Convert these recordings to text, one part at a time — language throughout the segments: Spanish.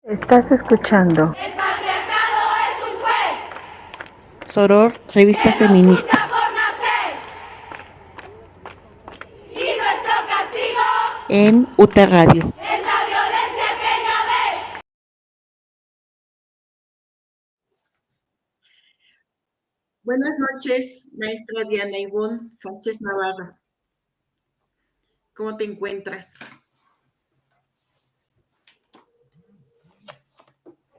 Estás escuchando El patriarcado es un juez Soror, revista que nos feminista. juzga por nacer. Y nuestro castigo En UTA Radio. es la violencia que ella ve. Buenas noches, maestra Diana Ivonne Sánchez Navarra. ¿Cómo te encuentras?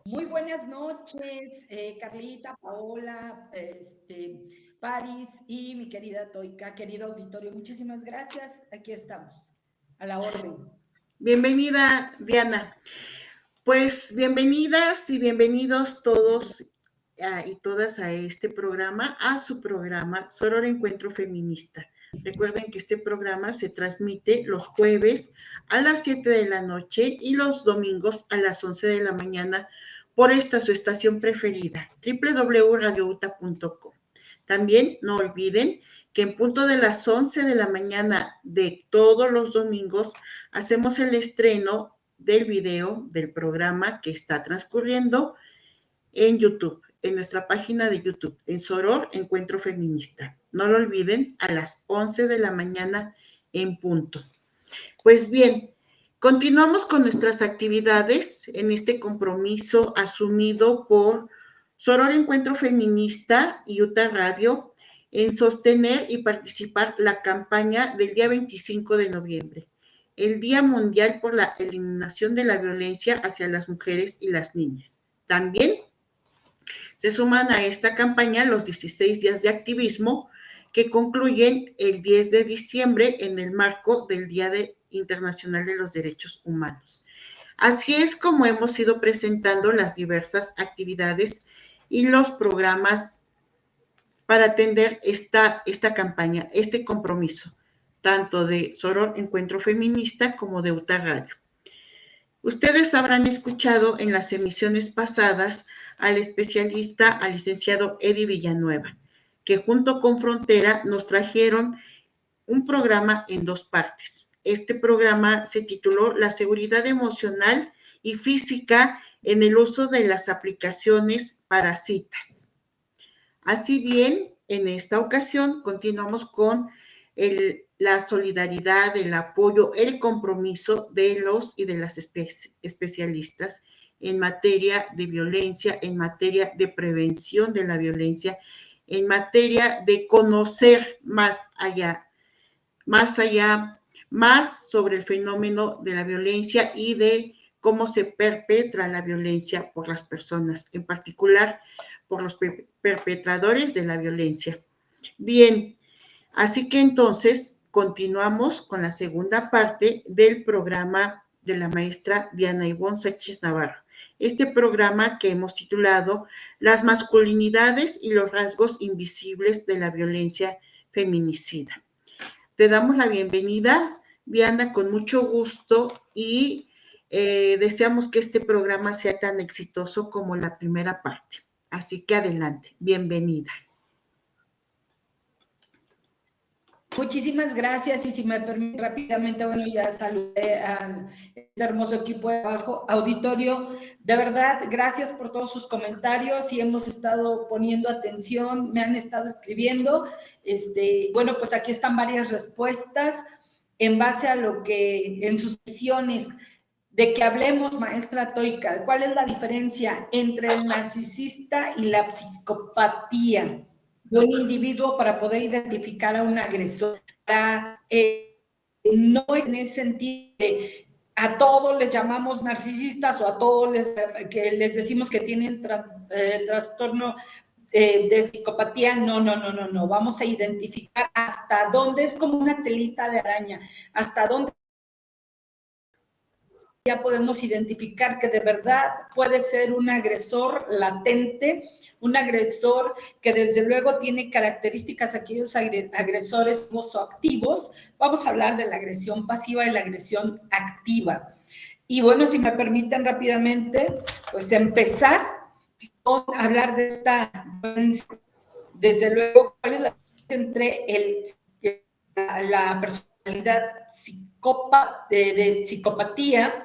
Muy buenas noches, Carlita, Paola, Paris y mi querida Toika, querido auditorio. Muchísimas gracias. Aquí estamos, a la orden. Bienvenida, Diana. Pues bienvenidas y bienvenidos todos y todas a este programa, a su programa Soror Encuentro Feminista. Recuerden que este programa se transmite los jueves a las 7 de la noche y los domingos a las 11 de la mañana por esta su estación preferida, www.radiouta.com. También no olviden que en punto de las 11 de la mañana de todos los domingos hacemos el estreno del video del programa que está transcurriendo en YouTube, en nuestra página de YouTube, en Soror Encuentro Feminista. No lo olviden, a las 11 de la mañana en punto. Pues bien, continuamos con nuestras actividades en este compromiso asumido por Soror Encuentro Feminista y UTA Radio en sostener y participar la campaña del día 25 de noviembre, el Día Mundial por la Eliminación de la Violencia hacia las Mujeres y las Niñas. También se suman a esta campaña los 16 días de activismo que concluyen el 10 de diciembre en el marco del Día Internacional de los Derechos Humanos. Así es como hemos ido presentando las diversas actividades y los programas para atender esta campaña, este compromiso, tanto de Soror Encuentro Feminista como de UTA Radio. Ustedes habrán escuchado en las emisiones pasadas al especialista, al licenciado Eddie Villanueva, que junto con Frontera nos trajeron un programa en dos partes. Este programa se tituló La seguridad emocional y física en el uso de las aplicaciones para citas. Así bien, en esta ocasión continuamos con la solidaridad, el apoyo, el compromiso de los y de las especialistas en materia de violencia, en materia de prevención de la violencia, en materia de conocer más sobre el fenómeno de la violencia y de cómo se perpetra la violencia por las personas, en particular por los perpetradores de la violencia. Bien, así que entonces continuamos con la segunda parte del programa de la maestra Diana Ivonne Sánchez Navarro. Este programa que hemos titulado Las masculinidades y los rasgos invisibles de la violencia feminicida. Te damos la bienvenida, Diana, con mucho gusto y deseamos que este programa sea tan exitoso como la primera parte. Así que adelante, bienvenida. Muchísimas gracias y si me permite rápidamente, bueno, ya saludé a este hermoso equipo de trabajo, auditorio, de verdad, gracias por todos sus comentarios y hemos estado poniendo atención, me han estado escribiendo, bueno, pues aquí están varias respuestas en base a lo que en sus visiones de que hablemos, maestra Toika, ¿cuál es la diferencia entre el narcisista y la psicopatía de un individuo para poder identificar a un agresor? No es en ese sentido de a todos les llamamos narcisistas o a todos les decimos que tienen trastorno de psicopatía, no, vamos a identificar hasta dónde es como una telita de araña, hasta dónde ya podemos identificar que de verdad puede ser un agresor latente, un agresor que desde luego tiene características, aquellos agresores activos. Vamos a hablar de la agresión pasiva y la agresión activa. Y bueno, si me permiten rápidamente, pues empezar con hablar de esta, desde luego, cuál es la diferencia entre la personalidad de psicopatía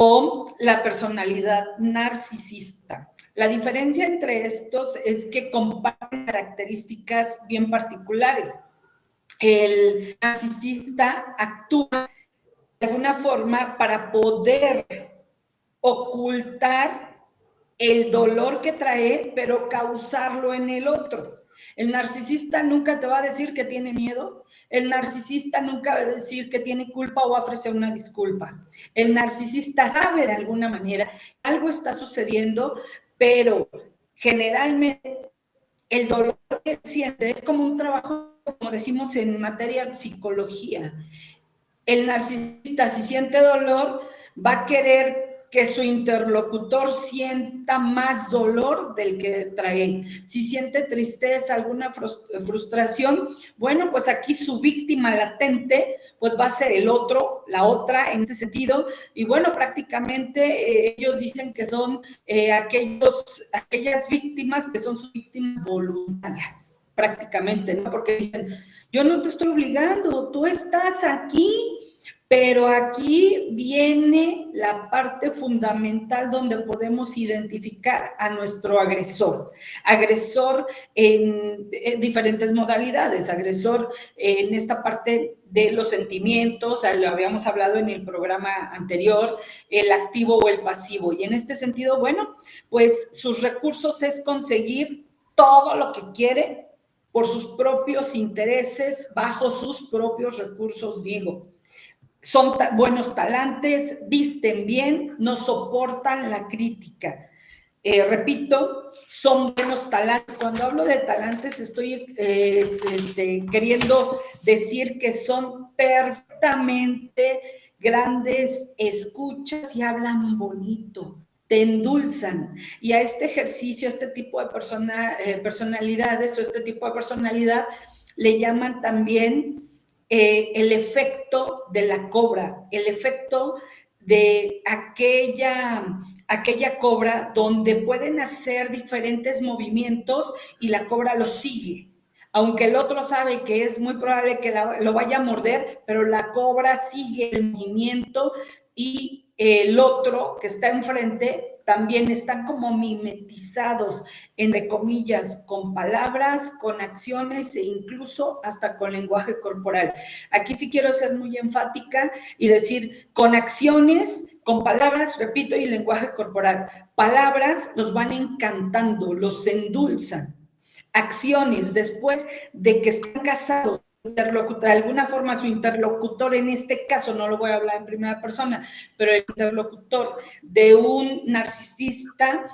o la personalidad narcisista. La diferencia entre estos es que comparten características bien particulares. El narcisista actúa de alguna forma para poder ocultar el dolor que trae, pero causarlo en el otro. El narcisista nunca te va a decir que tiene miedo. El narcisista nunca va a decir que tiene culpa o va a ofrecer una disculpa. El narcisista sabe de alguna manera que algo está sucediendo, pero generalmente el dolor que siente es como un trabajo, como decimos en materia de psicología. El narcisista, si siente dolor, va a querer que su interlocutor sienta más dolor del que trae. Si siente tristeza, alguna frustración, bueno, pues aquí su víctima latente, pues va a ser el otro, la otra, en ese sentido. Y bueno, prácticamente ellos dicen que son aquellas víctimas que son sus víctimas voluntarias, prácticamente, ¿no? Porque dicen, yo no te estoy obligando, tú estás aquí. Pero aquí viene la parte fundamental donde podemos identificar a nuestro agresor. Agresor en diferentes modalidades, agresor en esta parte de los sentimientos, lo habíamos hablado en el programa anterior, el activo o el pasivo. Y en este sentido, bueno, pues sus recursos es conseguir todo lo que quiere por sus propios intereses, bajo sus propios recursos, digo. Son buenos talantes, visten bien, no soportan la crítica. Repito, son buenos talantes. Cuando hablo de talantes estoy queriendo decir que son perfectamente grandes escuchas y hablan bonito, te endulzan. Y a este ejercicio, a este tipo de personalidades o este tipo de personalidad le llaman también el efecto de la cobra, el efecto de aquella cobra donde pueden hacer diferentes movimientos y la cobra los sigue. Aunque el otro sabe que es muy probable que lo vaya a morder, pero la cobra sigue el movimiento y el otro que está enfrente también están como mimetizados, entre comillas, con palabras, con acciones e incluso hasta con lenguaje corporal. Aquí sí quiero ser muy enfática y decir, con acciones, con palabras, repito, y lenguaje corporal. Palabras los van encantando, los endulzan. Acciones, después de que están casados, de alguna forma su interlocutor, en este caso no lo voy a hablar en primera persona, pero el interlocutor de un narcisista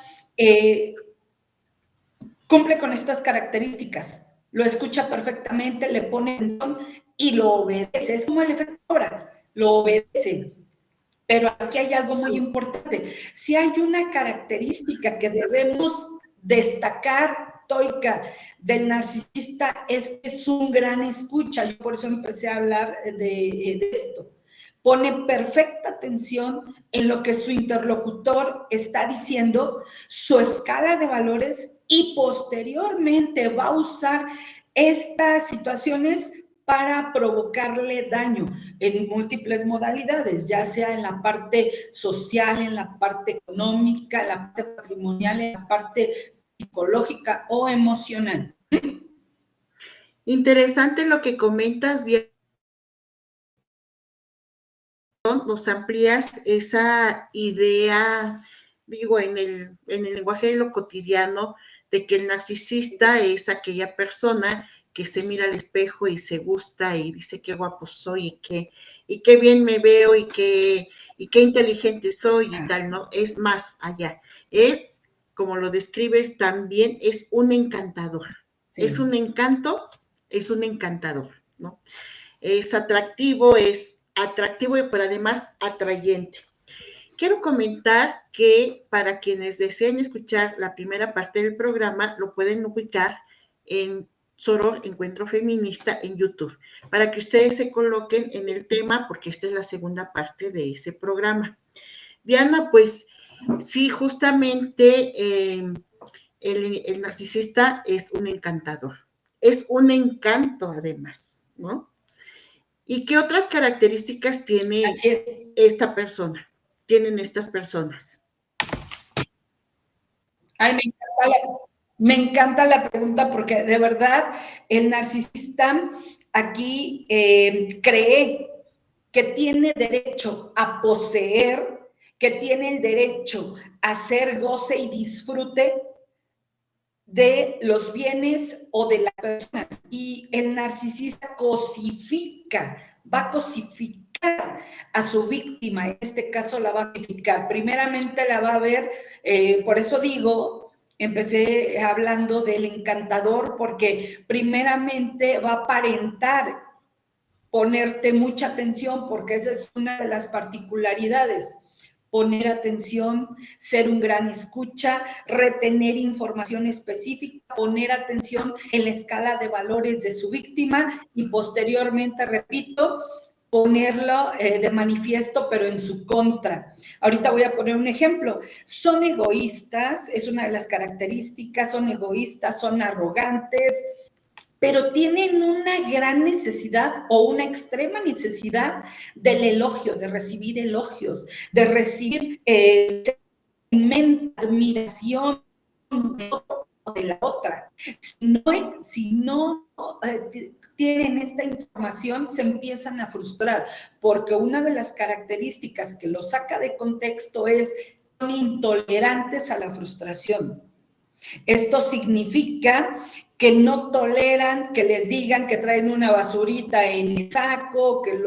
cumple con estas características, lo escucha perfectamente, le pone atención y lo obedece. Es como el efecto ahora, lo obedece. Pero aquí hay algo muy importante. Si hay una característica que debemos destacar, Toika, del narcisista, es que es un gran escucha. Yo por eso empecé a hablar de esto. Pone perfecta atención en lo que su interlocutor está diciendo, su escala de valores, y posteriormente va a usar estas situaciones para provocarle daño en múltiples modalidades, ya sea en la parte social, en la parte económica, en la parte patrimonial, en la parte psicológica o emocional. Interesante lo que comentas, Diana. Nos amplías esa idea, digo, en el lenguaje de lo cotidiano, de que el narcisista es aquella persona que se mira al espejo y se gusta y dice qué guapo soy y qué bien me veo y qué inteligente soy y tal, ¿no? Es más allá. Es, como lo describes también, es un encantador. Sí. Es un encanto, es un encantador, ¿no? Es atractivo, pero además atrayente. Quiero comentar que para quienes deseen escuchar la primera parte del programa, lo pueden ubicar en Soror Encuentro Feminista en YouTube, para que ustedes se coloquen en el tema, porque esta es la segunda parte de ese programa. Diana, pues sí, justamente el narcisista es un encantador, es un encanto además, ¿no? ¿Y qué otras características tiene esta persona? tienen estas personas? Ay, me encanta la pregunta porque de verdad el narcisista aquí cree que tiene derecho a poseer, que tiene el derecho a hacer goce y disfrute de los bienes o de las personas. Y el narcisista cosifica, va a cosificar a su víctima, en este caso la va a cosificar. Primeramente la va a ver, por eso digo, empecé hablando del encantador, porque primeramente va a aparentar ponerte mucha atención, porque esa es una de las particularidades. Poner atención, ser un gran escucha, retener información específica, poner atención en la escala de valores de su víctima y posteriormente, repito, ponerlo de manifiesto, pero en su contra. Ahorita voy a poner un ejemplo. Son egoístas, es una de las características, son egoístas, son arrogantes, pero tienen una gran necesidad o una extrema necesidad del elogio, de recibir elogios, de recibir admiración de la otra. Si no tienen esta información, se empiezan a frustrar, porque una de las características que lo saca de contexto es que son intolerantes a la frustración. Esto significa que no toleran que les digan que traen una basurita en el saco, que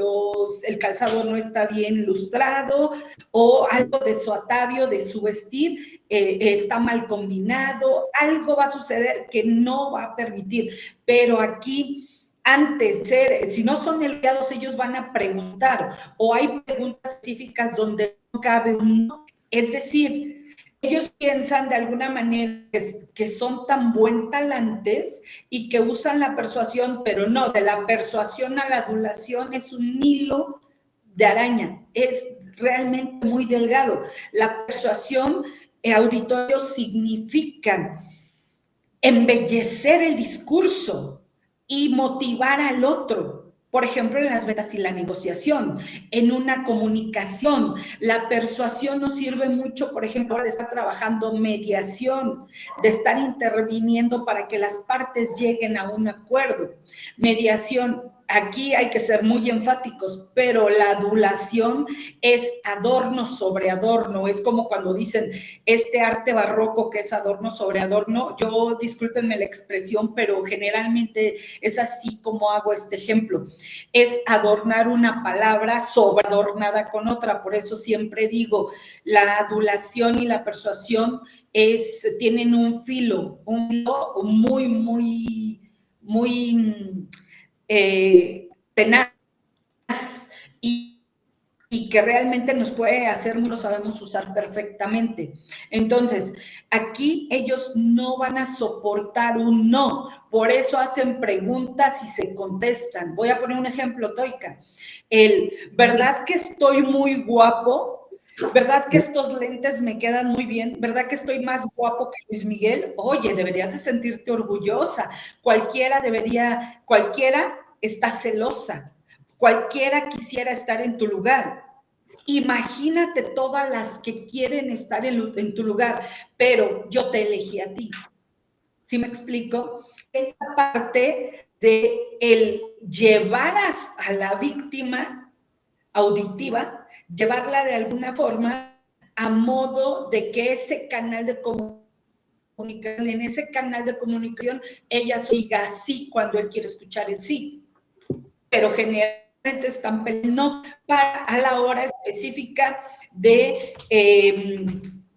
el calzado no está bien lustrado, o algo de su atavío, de su vestir, está mal combinado, algo va a suceder que no va a permitir. Pero aquí, antes de ser, si no son elogiados, ellos van a preguntar, o hay preguntas específicas donde no cabe un no. Es decir, ellos piensan de alguna manera que son tan buen talantes y que usan la persuasión, pero no, de la persuasión a la adulación es un hilo de araña, es realmente muy delgado. La persuasión, auditorio, significa embellecer el discurso y motivar al otro. Por ejemplo, en las ventas y la negociación, en una comunicación, la persuasión nos sirve mucho, por ejemplo, de estar trabajando mediación, de estar interviniendo para que las partes lleguen a un acuerdo. Mediación, aquí hay que ser muy enfáticos, pero la adulación es adorno sobre adorno, es como cuando dicen este arte barroco que es adorno sobre adorno. Yo, discúlpenme la expresión, pero generalmente es así como hago este ejemplo. Es adornar una palabra sobreadornada con otra. Por eso siempre digo, la adulación y la persuasión tienen un filo muy, muy, muy tenaz y que realmente nos puede hacer, no lo sabemos usar perfectamente. Entonces, aquí ellos no van a soportar un no, por eso hacen preguntas y se contestan. Voy a poner un ejemplo, Toika. ¿Verdad que estoy muy guapo? ¿Verdad que estos lentes me quedan muy bien? ¿Verdad que estoy más guapo que Luis Miguel? Oye, deberías de sentirte orgullosa. Cualquiera está celosa. Cualquiera quisiera estar en tu lugar. Imagínate todas las que quieren estar en tu lugar, pero yo te elegí a ti. ¿Sí me explico? Esta parte de el llevar a la víctima auditiva, llevarla de alguna forma a modo de que ese canal de comunicación, en ese canal de comunicación, ella diga sí cuando él quiere escuchar el sí. Pero generalmente están peleando a la hora específica de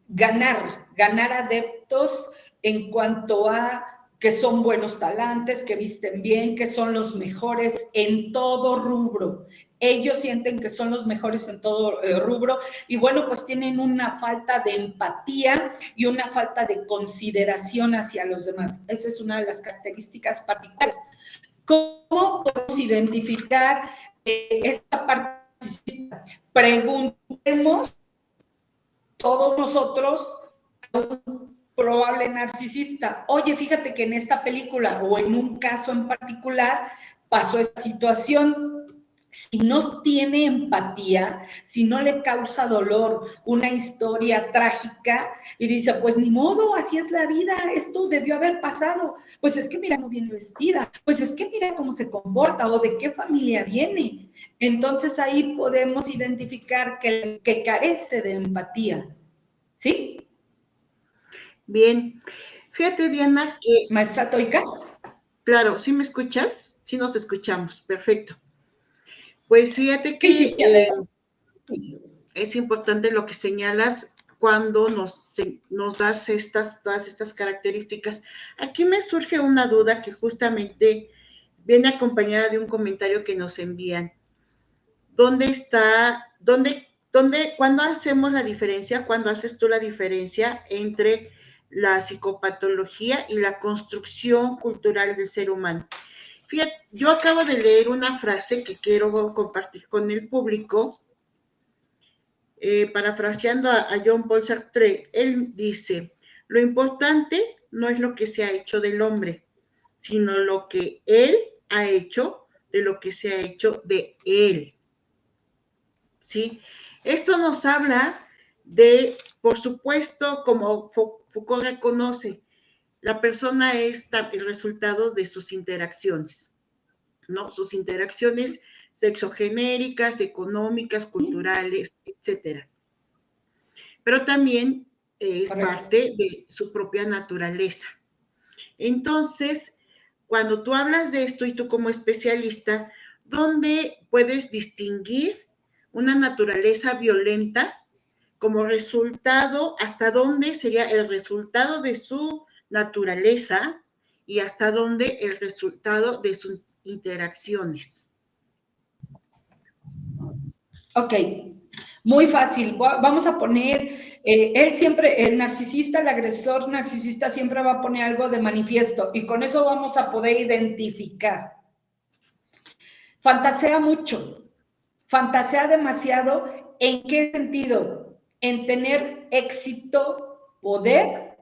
ganar adeptos en cuanto a que son buenos talantes, que visten bien, que son los mejores en todo rubro. Ellos sienten que son los mejores en todo rubro y bueno, pues tienen una falta de empatía y una falta de consideración hacia los demás. Esa es una de las características particulares. ¿Cómo podemos identificar esta parte narcisista? Preguntemos todos nosotros a un probable narcisista. Oye, fíjate que en esta película o en un caso en particular pasó esta situación. si no tiene empatía, si no le causa dolor una historia trágica y dice, pues ni modo, así es la vida, esto debió haber pasado, pues es que mira cómo viene vestida, pues es que mira cómo se comporta o de qué familia viene. Entonces ahí podemos identificar que carece de empatía, ¿sí? Bien. Fíjate, Diana, que... Maestra Toika. Claro, ¿sí me escuchas? Sí nos escuchamos, perfecto. Pues fíjate que es importante lo que señalas cuando nos das todas estas características. Aquí me surge una duda que justamente viene acompañada de un comentario que nos envían. ¿Cuándo hacemos la diferencia? ¿Cuándo haces tú la diferencia entre la psicopatología y la construcción cultural del ser humano? Fíjate, yo acabo de leer una frase que quiero compartir con el público, parafraseando a Jean Paul Sartre. Él dice, lo importante no es lo que se ha hecho del hombre, sino lo que él ha hecho de lo que se ha hecho de él. ¿Sí? Esto nos habla de, por supuesto, como Foucault reconoce, la persona es el resultado de sus interacciones, ¿no? Sus interacciones sexogenéricas, económicas, culturales, etcétera. Pero también es parte de su propia naturaleza. Entonces, cuando tú hablas de esto y tú como especialista, ¿dónde puedes distinguir una naturaleza violenta como resultado? ¿Hasta dónde sería el resultado de su naturaleza y hasta dónde el resultado de sus interacciones? Ok, muy fácil. Vamos a poner, él siempre, el narcisista, el agresor narcisista siempre va a poner algo de manifiesto y con eso vamos a poder identificar. Fantasea mucho, fantasea demasiado. ¿En qué sentido? En tener éxito, poder,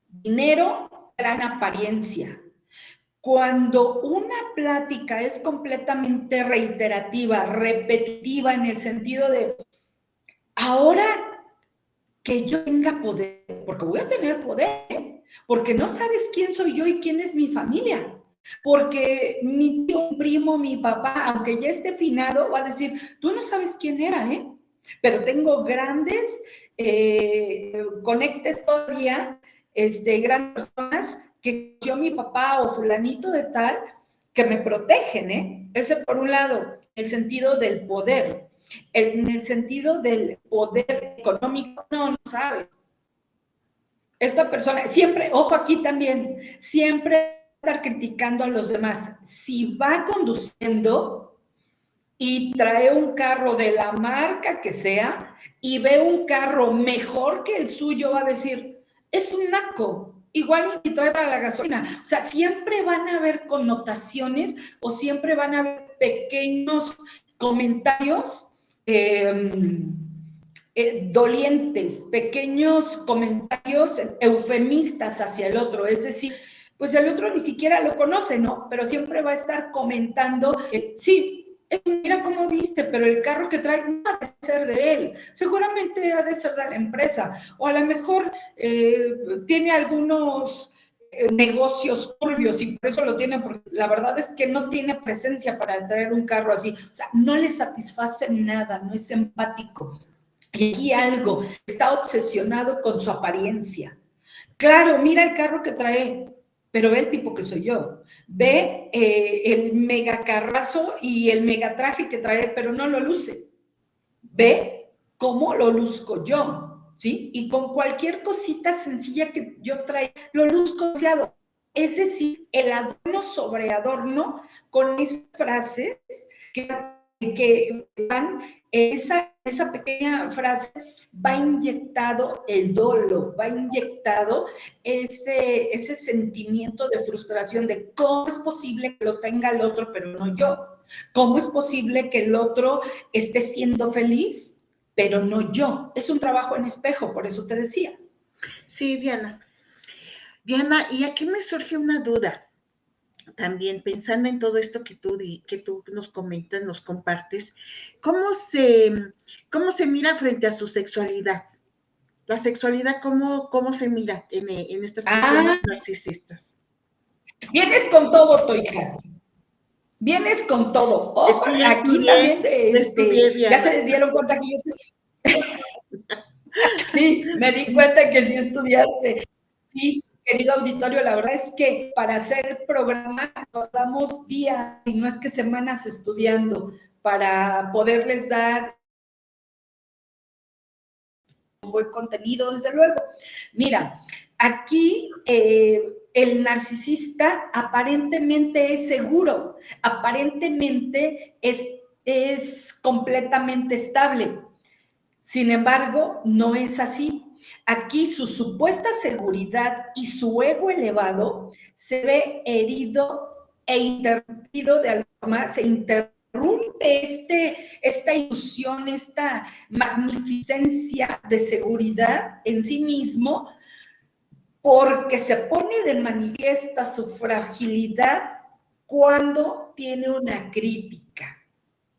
dinero, gran apariencia. Cuando una plática es completamente reiterativa, repetitiva, en el sentido de, ahora que yo tenga poder, porque voy a tener poder, porque no sabes quién soy yo y quién es mi familia, porque mi tío, mi primo, mi papá, aunque ya esté finado, va a decir, tú no sabes quién era, pero tengo grandes conectes todavía, grandes personas que yo, mi papá o fulanito de tal, que me protegen, Ese por un lado, el sentido del poder. En el sentido del poder económico, no sabes. Esta persona, siempre, ojo aquí también, siempre estar criticando a los demás. Si va conduciendo y trae un carro de la marca que sea y ve un carro mejor que el suyo, va a decir, es un naco, igual y trae para la gasolina. O sea, siempre van a haber connotaciones o siempre van a haber pequeños comentarios dolientes, pequeños comentarios eufemistas hacia el otro, es decir, pues el otro ni siquiera lo conoce, ¿no? Pero siempre va a estar comentando, sí, mira cómo viste, pero el carro que trae no ha de ser de él, seguramente ha de ser de la empresa, o a lo mejor tiene algunos negocios turbios y por eso lo tiene, porque la verdad es que no tiene presencia para traer un carro así, o sea, no le satisface nada, no es empático. Y aquí algo, está obsesionado con su apariencia. Claro, mira el carro que trae, pero ve el tipo que soy yo. Ve el megacarrazo y el megatraje que trae, pero no lo luce. Ve cómo lo luzco yo, ¿sí? Y con cualquier cosita sencilla que yo traiga, lo luzco demasiado. Es decir, el adorno sobre adorno con esas frases que van, esa pequeña frase va inyectado el dolo, va inyectado ese sentimiento de frustración de cómo es posible que lo tenga el otro, pero no yo. ¿Cómo es posible que el otro esté siendo feliz, pero no yo? Es un trabajo en espejo, por eso te decía. Sí, Diana. Diana, y aquí me surge una duda. también pensando en todo esto que tú nos comentas, nos compartes, ¿cómo se mira frente a su sexualidad? La sexualidad, ¿cómo se mira en estas Ah, personas narcisistas? vienes con todo, Toika. Vienes con todo. Es Oh, que ya aquí estudié, también ya estudié, ya Diana. se dieron cuenta que yo sí, me di cuenta que sí estudiaste. Sí, querido auditorio, la verdad es que para hacer el programa nos damos días, y no es que semanas estudiando, para poderles dar un buen contenido, desde luego. Mira, aquí el narcisista aparentemente es seguro, aparentemente es completamente estable. Sin embargo, no es así. Aquí su supuesta seguridad y su ego elevado se ve herido e interrumpido de alguna forma, se interrumpe esta ilusión, esta magnificencia de seguridad en sí mismo, porque se pone de manifiesta su fragilidad cuando tiene una crítica.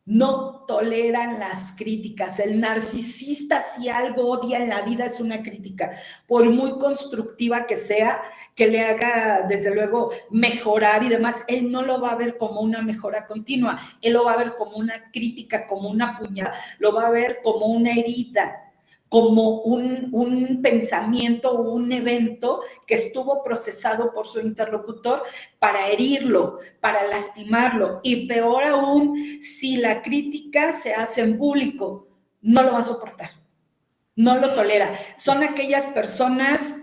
No toleran las críticas. El narcisista, si algo odia en la vida, es una crítica, por muy constructiva que sea, que le haga, desde luego, mejorar y demás, él no lo va a ver como una mejora continua, él lo va a ver como una crítica, como una puñalada, lo va a ver como una herida, como un pensamiento o un evento que estuvo procesado por su interlocutor para herirlo, para lastimarlo, y peor aún, si la crítica se hace en público, no lo va a soportar, no lo tolera. Son aquellas personas,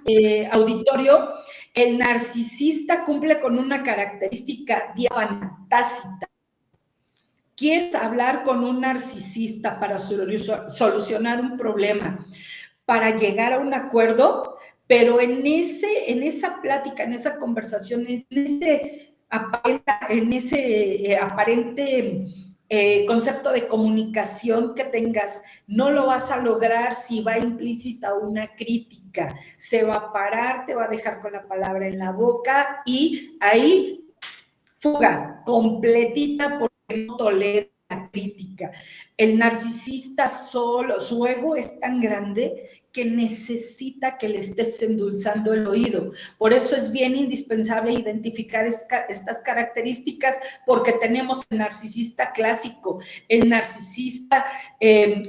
auditorio, el narcisista cumple con una característica diáfana, tácita. ¿Quieres hablar con un narcisista para solucionar un problema, para llegar a un acuerdo? Pero en esa plática, en esa conversación, en ese aparente concepto de comunicación que tengas, no lo vas a lograr si va implícita una crítica. Se va a parar, te va a dejar con la palabra en la boca y ahí fuga completita porque no tolera la crítica. El narcisista solo, su ego es tan grande que necesita que le estés endulzando el oído. Por eso es bien indispensable identificar estas características, porque tenemos el narcisista clásico, el narcisista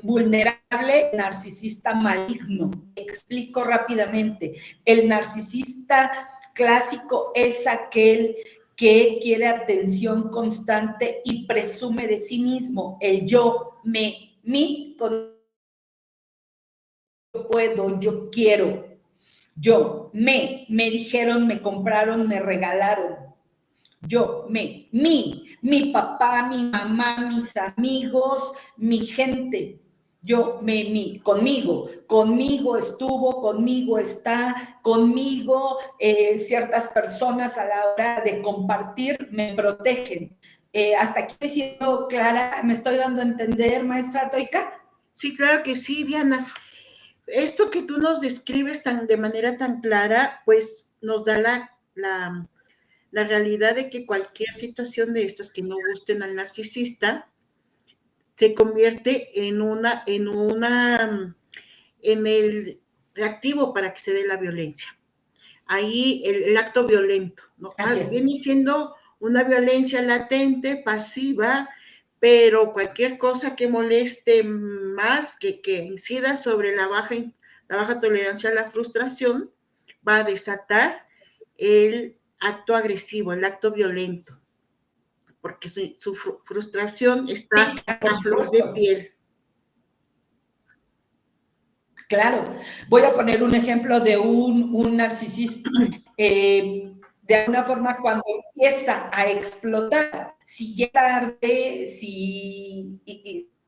vulnerable, el narcisista maligno. Explico rápidamente. El narcisista clásico es aquel que quiere atención constante y presume de sí mismo, el yo, mi, yo puedo, yo quiero, me dijeron, me compraron, me regalaron, mi papá, mi mamá, mis amigos, mi gente, conmigo estuvo, conmigo está, conmigo ciertas personas a la hora de compartir me protegen. Hasta aquí estoy siendo clara, ¿me estoy dando a entender, maestra Toika? Sí, claro que sí, Diana. Esto que tú nos describes de manera tan clara, pues nos da la realidad de que cualquier situación de estas que no gusten al narcisista se convierte en el reactivo para que se dé la violencia. Ahí el acto violento, ¿no? Viene siendo una violencia latente, pasiva, pero cualquier cosa que moleste más, que incida sobre la baja tolerancia a la frustración, va a desatar el acto agresivo, el acto violento, porque su frustración está a flor de piel. Claro, voy a poner un ejemplo de un narcisista. De alguna forma, cuando empieza a explotar, si llega tarde, si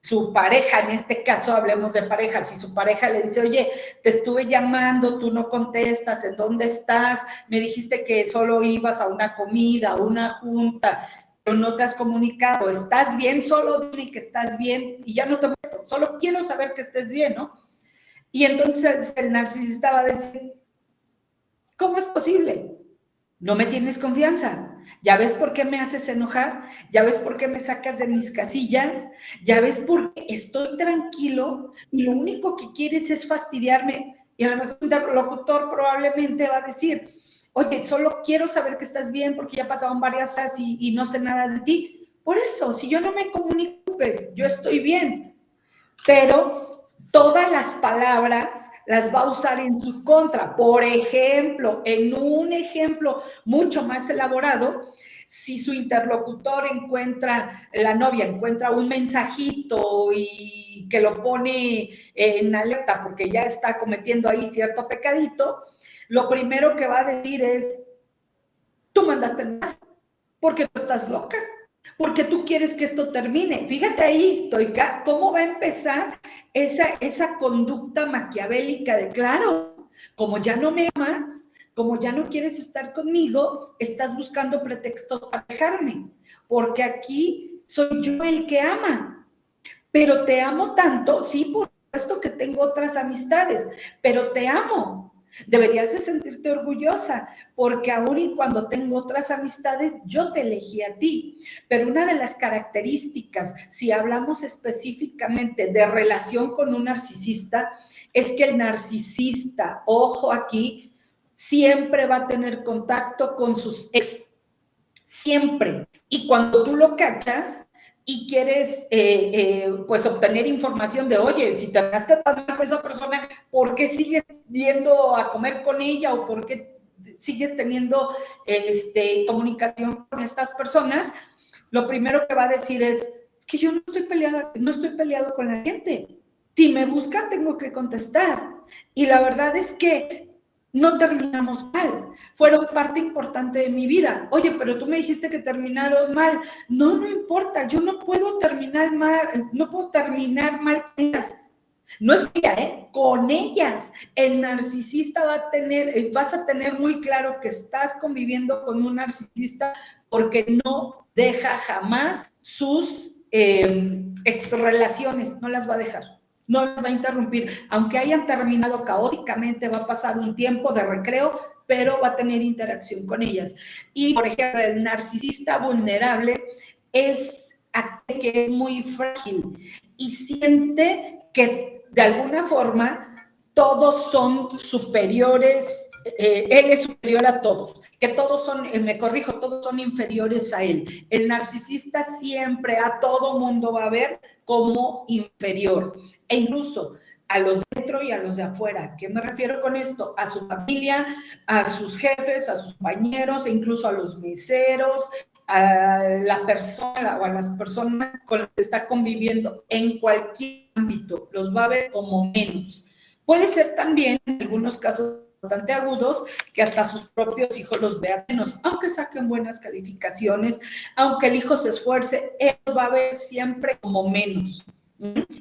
su pareja, en este caso hablemos de pareja, si su pareja le dice, oye, te estuve llamando, tú no contestas, ¿en dónde estás? Me dijiste que solo ibas a una comida, a una junta, pero no te has comunicado, ¿estás bien? Solo dime que estás bien y ya no te muestro, solo quiero saber que estés bien, ¿no? Y entonces el narcisista va a decir, ¿cómo es posible? No me tienes confianza. ¿Ya ves por qué me haces enojar? ¿Ya ves por qué me sacas de mis casillas? ¿Ya ves por qué estoy tranquilo y lo único que quieres es fastidiarme? Y a lo mejor un interlocutor probablemente va a decir, oye, solo quiero saber que estás bien porque ya pasaron varias horas y no sé nada de ti. Por eso, si yo no me comunico, pues yo estoy bien. Pero todas las palabras las va a usar en su contra. Por ejemplo, en un ejemplo mucho más elaborado, si su interlocutor encuentra, la novia encuentra un mensajito y que lo pone en alerta porque ya está cometiendo ahí cierto pecadito, lo primero que va a decir es, tú mandaste mal, porque tú estás loca, porque tú quieres que esto termine. Fíjate ahí, Toika, cómo va a empezar esa conducta maquiavélica de, claro, como ya no me amas, como ya no quieres estar conmigo, estás buscando pretextos para dejarme, porque aquí soy yo el que ama, pero te amo tanto, sí, por supuesto que tengo otras amistades, pero te amo. Deberías de sentirte orgullosa, porque aún y cuando tengo otras amistades, yo te elegí a ti. Pero una de las características, si hablamos específicamente de relación con un narcisista, es que el narcisista, ojo aquí, siempre va a tener contacto con sus ex, siempre. Y cuando tú lo cachas y quieres pues obtener información de, oye, si te ganaste tan mal con esa persona, ¿por qué sigues yendo a comer con ella o por qué sigues teniendo comunicación con estas personas? Lo primero que va a decir es que yo no estoy peleado con la gente. Si me buscan, tengo que contestar. Y la verdad es que no terminamos mal. Fueron parte importante de mi vida. Oye, pero tú me dijiste que terminaron mal. No, no importa. Yo no puedo terminar mal. No puedo terminar mal con ellas. No es mía, con ellas. El narcisista vas a tener muy claro que estás conviviendo con un narcisista porque no deja jamás sus exrelaciones, no las va a dejar. No las va a interrumpir, aunque hayan terminado caóticamente, va a pasar un tiempo de recreo, pero va a tener interacción con ellas. Y, por ejemplo, el narcisista vulnerable es aquel que es muy frágil y siente que de alguna forma todos son superiores, él es superior a todos, que todos son, me corrijo, todos son inferiores a él. El narcisista siempre a todo mundo va a ver como inferior, e incluso a los de dentro y a los de afuera. ¿Qué me refiero con esto? A su familia, a sus jefes, a sus compañeros, e incluso a los meseros, a la persona o a las personas con las que está conviviendo en cualquier ámbito, los va a ver como menos. Puede ser también, en algunos casos bastante agudos, que hasta sus propios hijos los vean menos, aunque saquen buenas calificaciones, aunque el hijo se esfuerce, él los va a ver siempre como menos,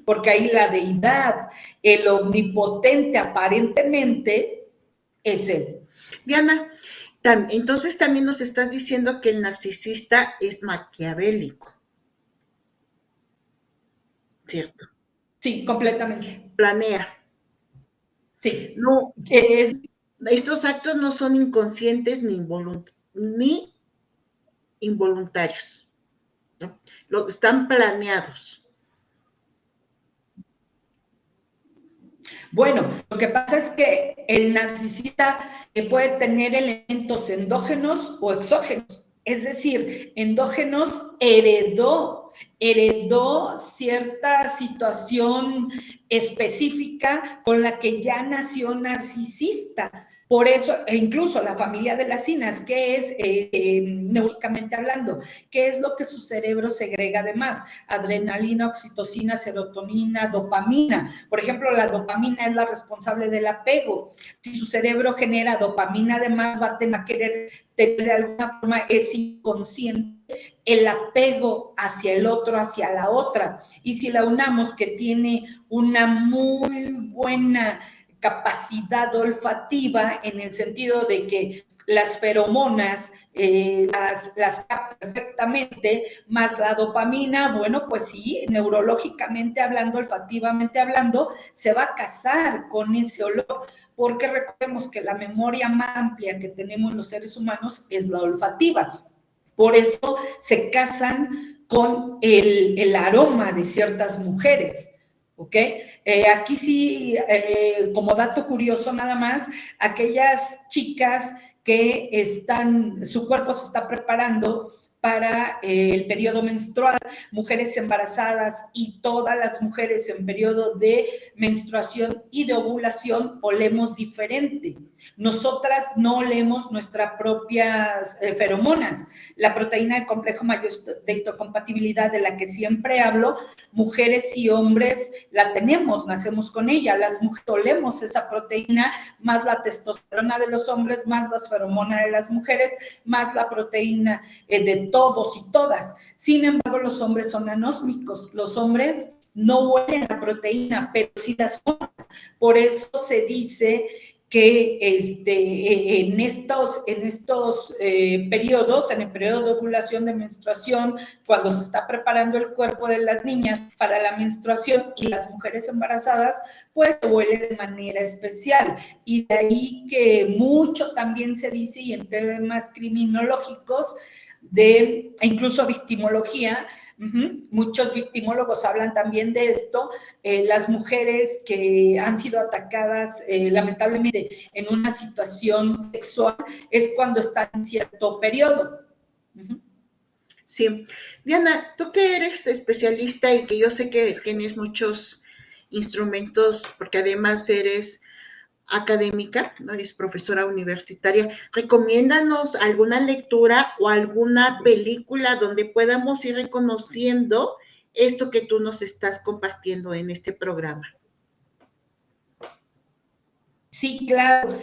porque ahí la deidad, el omnipotente aparentemente es él. Diana, entonces también nos estás diciendo que el narcisista es maquiavélico, ¿cierto? Sí, completamente. Planea. Sí. No, estos actos no son inconscientes ni involuntarios, ¿no? Están planeados. Bueno, lo que pasa es que el narcisista puede tener elementos endógenos o exógenos. Es decir, endógenos heredó cierta situación específica con la que ya nació narcisista. Por eso, e incluso la familia de las sinas, que es neurológicamente hablando, ¿qué es lo que su cerebro segrega además? Adrenalina, oxitocina, serotonina, dopamina. Por ejemplo, la dopamina es la responsable del apego. Si su cerebro genera dopamina, además va a querer tener de alguna forma, es inconsciente el apego hacia el otro, hacia la otra. Y si la unamos que tiene una muy buena capacidad olfativa en el sentido de que las feromonas las capta perfectamente, más la dopamina, bueno, pues sí, neurológicamente hablando, olfativamente hablando, se va a casar con ese olor, porque recordemos que la memoria más amplia que tenemos los seres humanos es la olfativa. Por eso se casan con el aroma de ciertas mujeres, ¿ok? Aquí sí, como dato curioso nada más, aquellas chicas que su cuerpo se está preparando para el periodo menstrual, mujeres embarazadas y todas las mujeres en periodo de menstruación y de ovulación olemos diferente. Nosotras no olemos nuestras propias feromonas. La proteína del complejo mayor de histocompatibilidad de la que siempre hablo, mujeres y hombres la tenemos, nacemos con ella. Las mujeres olemos esa proteína, más la testosterona de los hombres, más las feromonas de las mujeres, más la proteína de todos y todas. Sin embargo, los hombres son anósmicos. Los hombres no huelen la proteína, pero sí las formas. Por eso se dice que en estos periodos, en el periodo de ovulación, de menstruación, cuando se está preparando el cuerpo de las niñas para la menstruación y las mujeres embarazadas, pues huele de manera especial. Y de ahí que mucho también se dice, y en temas criminológicos, incluso victimología, muchos victimólogos hablan también de esto, las mujeres que han sido atacadas lamentablemente en una situación sexual es cuando están en cierto periodo. Sí. Diana, tú que eres especialista y que yo sé que tienes muchos instrumentos, porque además eres académica, ¿no? Es profesora universitaria. Recomiéndanos alguna lectura o alguna película donde podamos ir reconociendo esto que tú nos estás compartiendo en este programa. Sí, claro.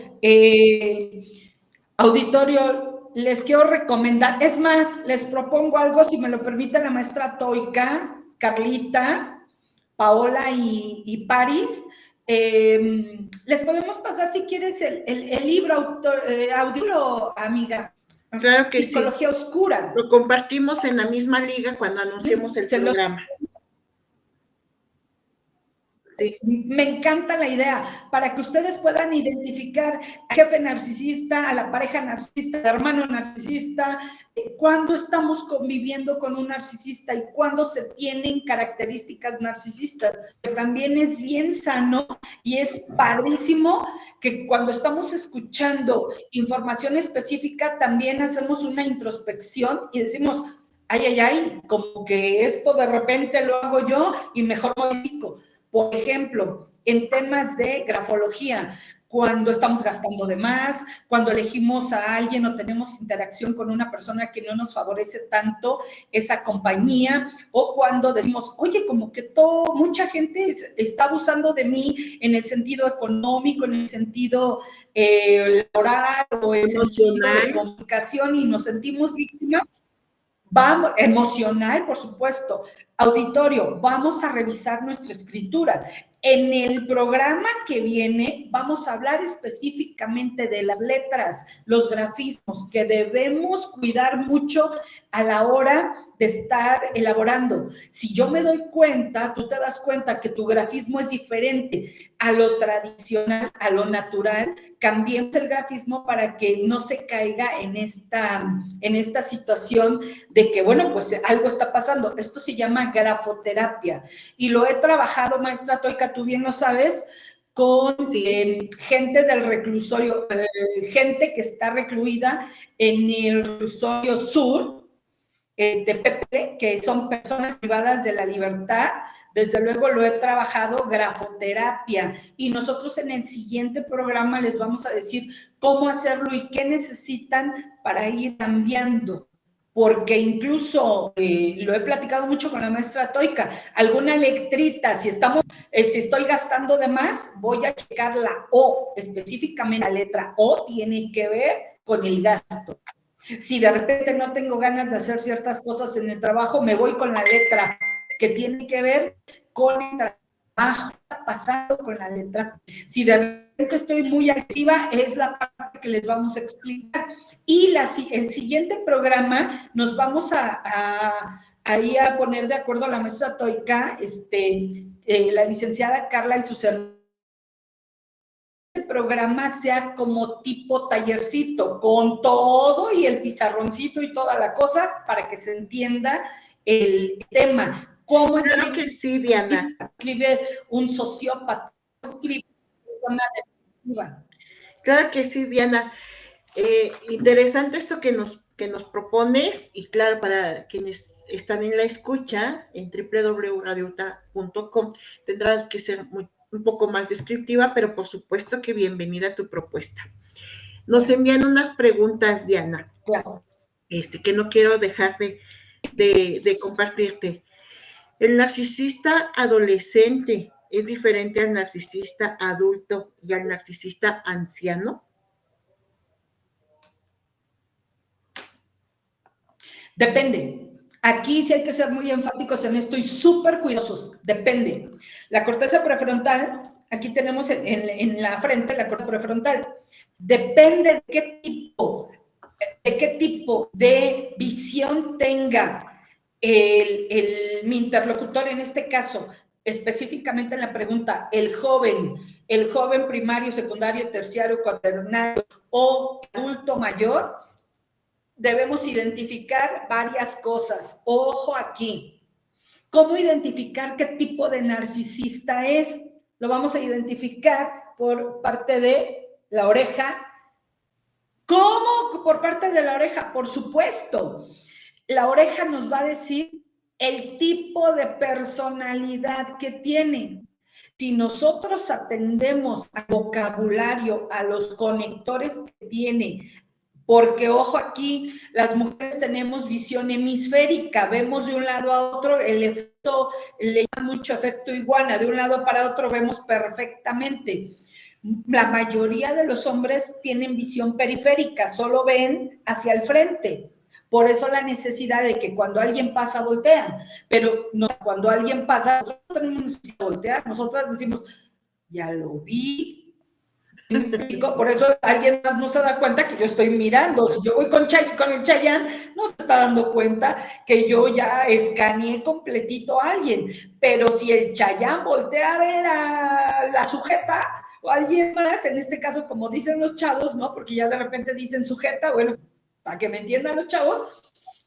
Auditorio, les quiero recomendar, es más, les propongo algo, si me lo permite la maestra Toika, Carlita, Paola y Paris. Les podemos pasar, si quieres, el libro, audio, amiga. Claro que Psicología sí. Oscura. Lo compartimos en la misma liga cuando anunciemos el programa. Sí. Me encanta la idea, para que ustedes puedan identificar al jefe narcisista, a la pareja narcisista, al hermano narcisista, cuándo estamos conviviendo con un narcisista y cuándo se tienen características narcisistas. Pero también es bien sano y es padrísimo que cuando estamos escuchando información específica también hacemos una introspección y decimos, ay, como que esto de repente lo hago yo y mejor modifico. Por ejemplo, en temas de grafología, cuando estamos gastando de más, cuando elegimos a alguien o tenemos interacción con una persona que no nos favorece tanto esa compañía, o cuando decimos, oye, como que mucha gente está abusando de mí en el sentido económico, en el sentido laboral o en el sentido de comunicación y nos sentimos víctimas. Vamos, emocional, por supuesto. Auditorio, vamos a revisar nuestra escritura. En el programa que viene vamos a hablar específicamente de las letras, los grafismos que debemos cuidar mucho a la hora de estar elaborando. Si yo me doy cuenta, tú te das cuenta que tu grafismo es diferente a lo tradicional, a lo natural, cambiemos el grafismo para que no se caiga en esta situación de que, bueno, pues algo está pasando. Esto se llama grafoterapia y lo he trabajado, maestra Toika, tú bien lo sabes, con gente del reclusorio, gente que está recluida en el reclusorio sur, Pepe, que son personas privadas de la libertad. Desde luego lo he trabajado grafoterapia y nosotros en el siguiente programa les vamos a decir cómo hacerlo y qué necesitan para ir cambiando. Porque incluso lo he platicado mucho con la maestra Toika, alguna letrita, si estoy gastando de más, voy a checar la O, específicamente la letra O tiene que ver con el gasto. Si de repente no tengo ganas de hacer ciertas cosas en el trabajo, me voy con la letra que tiene que ver con el trabajo, pasando con la letra. Si de repente estoy muy activa, es la parte que les vamos a explicar. Y el siguiente programa nos vamos ahí a poner de acuerdo a la maestra Toika, la licenciada Carla y sus hermanos. El programa sea como tipo tallercito, con todo y el pizarroncito y toda la cosa para que se entienda el tema. ¿Cómo Claro que sí, Diana. escribe un sociópata? ¿Cómo escribe una depresiva? Claro que sí, Diana. Interesante esto que nos propones, y claro, para quienes están en la escucha, en www.radiouta.com, tendrás que ser un poco más descriptiva, pero por supuesto que bienvenida tu propuesta. Nos envían unas preguntas, Diana, Claro. que no quiero dejar de compartirte. ¿El narcisista adolescente es diferente al narcisista adulto y al narcisista anciano? Depende. Aquí sí hay que ser muy enfáticos en esto y súper cuidadosos. Depende. La corteza prefrontal, aquí tenemos en la frente la corteza prefrontal. Depende de qué tipo de visión tenga mi interlocutor en este caso, específicamente en la pregunta, el joven primario, secundario, terciario, cuaternario o adulto mayor, debemos identificar varias cosas. Ojo aquí. ¿Cómo identificar qué tipo de narcisista es? Lo vamos a identificar por parte de la oreja. ¿Cómo por parte de la oreja? Por supuesto. La oreja nos va a decir el tipo de personalidad que tiene. Si nosotros atendemos al vocabulario, a los conectores que tiene, porque ojo aquí, las mujeres tenemos visión hemisférica, vemos de un lado a otro, el efecto, le llama mucho efecto iguana, de un lado para otro vemos perfectamente. La mayoría de los hombres tienen visión periférica, solo ven hacia el frente. Por eso la necesidad de que cuando alguien pasa, voltean. Pero no, cuando alguien pasa, nosotros no tenemos necesidad de voltear. Nosotras decimos, ya lo vi. Por eso alguien más no se da cuenta que yo estoy mirando. Si yo voy con el Chayanne, no se está dando cuenta que yo ya escaneé completito a alguien. Pero si el Chayanne voltea a ver a la sujeta o a alguien más, en este caso, como dicen los chavos, ¿no? Porque ya de repente dicen sujeta, bueno, para que me entiendan los chavos,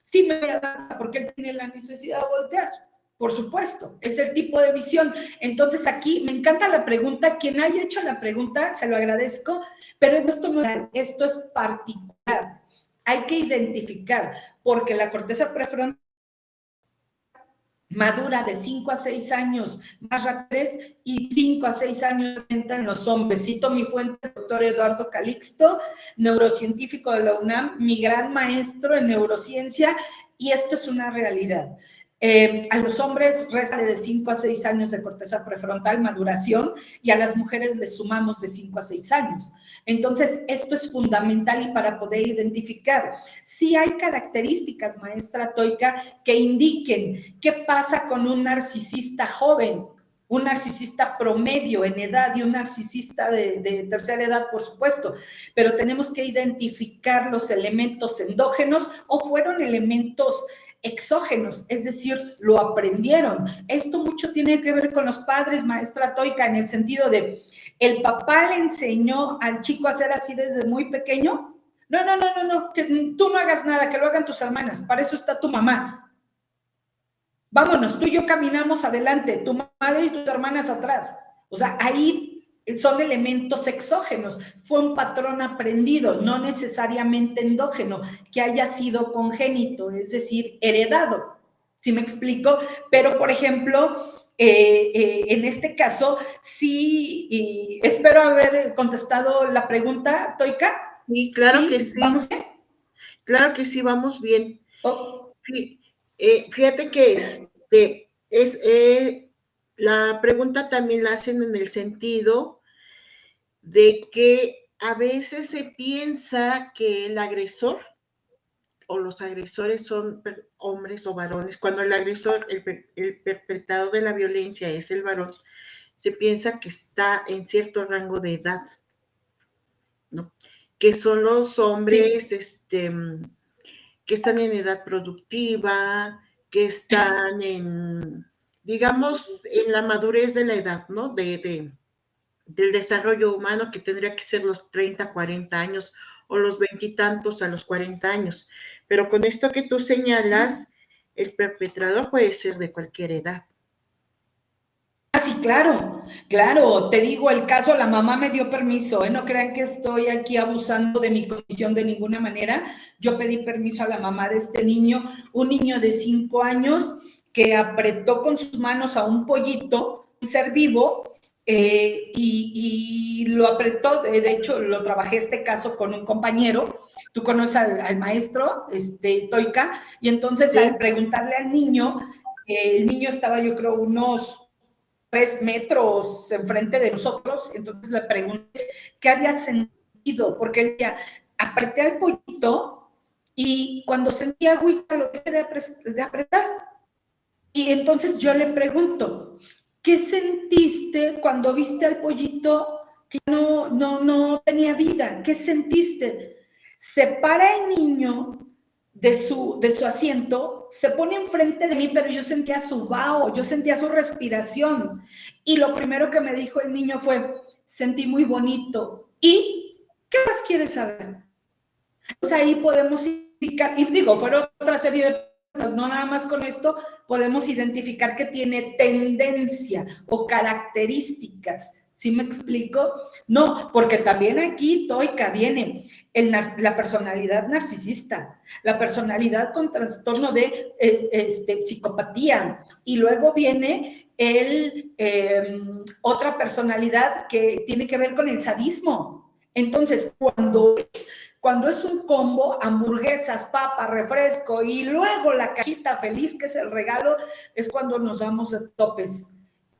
sí me voy a dar porque él tiene la necesidad de voltear. Por supuesto, es el tipo de visión. Entonces aquí me encanta la pregunta. Quien haya hecho la pregunta, se lo agradezco, pero esto no es, esto es particular. Hay que identificar, porque la corteza prefrontal madura de 5 a 6 años más rápido y 5 a 6 años en los hombres. Cito mi fuente, el doctor Eduardo Calixto, neurocientífico de la UNAM, mi gran maestro en neurociencia, y esto es una realidad. A los hombres resta de 5 a 6 años de corteza prefrontal, maduración, y a las mujeres les sumamos de 5 a 6 años. Entonces, esto es fundamental y para poder identificar. Sí hay características, maestra Toika, que indiquen qué pasa con un narcisista joven, un narcisista promedio en edad y un narcisista de tercera edad, por supuesto, pero tenemos que identificar los elementos endógenos o fueron elementos exógenos, es decir, lo aprendieron. Esto mucho tiene que ver con los padres, maestra Toika, en el sentido de, ¿el papá le enseñó al chico a ser así desde muy pequeño? No, que tú no hagas nada, que lo hagan tus hermanas, para eso está tu mamá. Vámonos, tú y yo caminamos adelante, tu madre y tus hermanas atrás. O sea, ahí son elementos exógenos, fue un patrón aprendido, no necesariamente endógeno, que haya sido congénito, es decir, heredado, ¿sí me explico? Pero, por ejemplo, en este caso, sí, espero haber contestado la pregunta, Toika. Sí, claro que sí. ¿Vamos bien? Claro que sí, vamos bien. Oh. Fíjate que la pregunta también la hacen en el sentido de que a veces se piensa que el agresor o los agresores son hombres o varones. Cuando el agresor, el perpetrador de la violencia es el varón, se piensa que está en cierto rango de edad, ¿no? Que son los hombres, sí, que están en edad productiva, que están digamos, en la madurez de la edad, ¿no? del desarrollo humano, que tendría que ser los 30, 40 años o los 20 y tantos a los 40 años. Pero con esto que tú señalas, el perpetrador puede ser de cualquier edad. Ah, sí, claro, claro, te digo el caso, la mamá me dio permiso, no crean que estoy aquí abusando de mi condición de ninguna manera. Yo pedí permiso a la mamá de este niño, un niño de 5 años que apretó con sus manos a un pollito, un ser vivo, y lo apretó. De hecho lo trabajé este caso con un compañero. Tú conoces al maestro, Toika, y entonces Sí. al preguntarle al niño, el niño estaba yo creo unos 3 metros enfrente de nosotros, entonces le pregunté qué había sentido, porque él decía, apreté al pollito y cuando sentía agüita lo dejé de apretar. Y entonces yo le pregunto, ¿qué sentiste cuando viste al pollito que no tenía vida? ¿Qué sentiste? Se para el niño de su asiento, se pone enfrente de mí, pero yo sentía su vaho, yo sentía su respiración. Y lo primero que me dijo el niño fue, sentí muy bonito. ¿Y qué más quieres saber? Pues ahí podemos identificar, y digo, fueron otra serie de preguntas, no nada más con esto, podemos identificar que tiene tendencia o características. ¿Sí me explico? No, porque también aquí, Toika, viene la personalidad narcisista, la personalidad con trastorno de psicopatía, y luego viene otra personalidad que tiene que ver con el sadismo. Entonces, cuando es un combo, hamburguesas, papa, refresco y luego la cajita feliz, que es el regalo, es cuando nos damos topes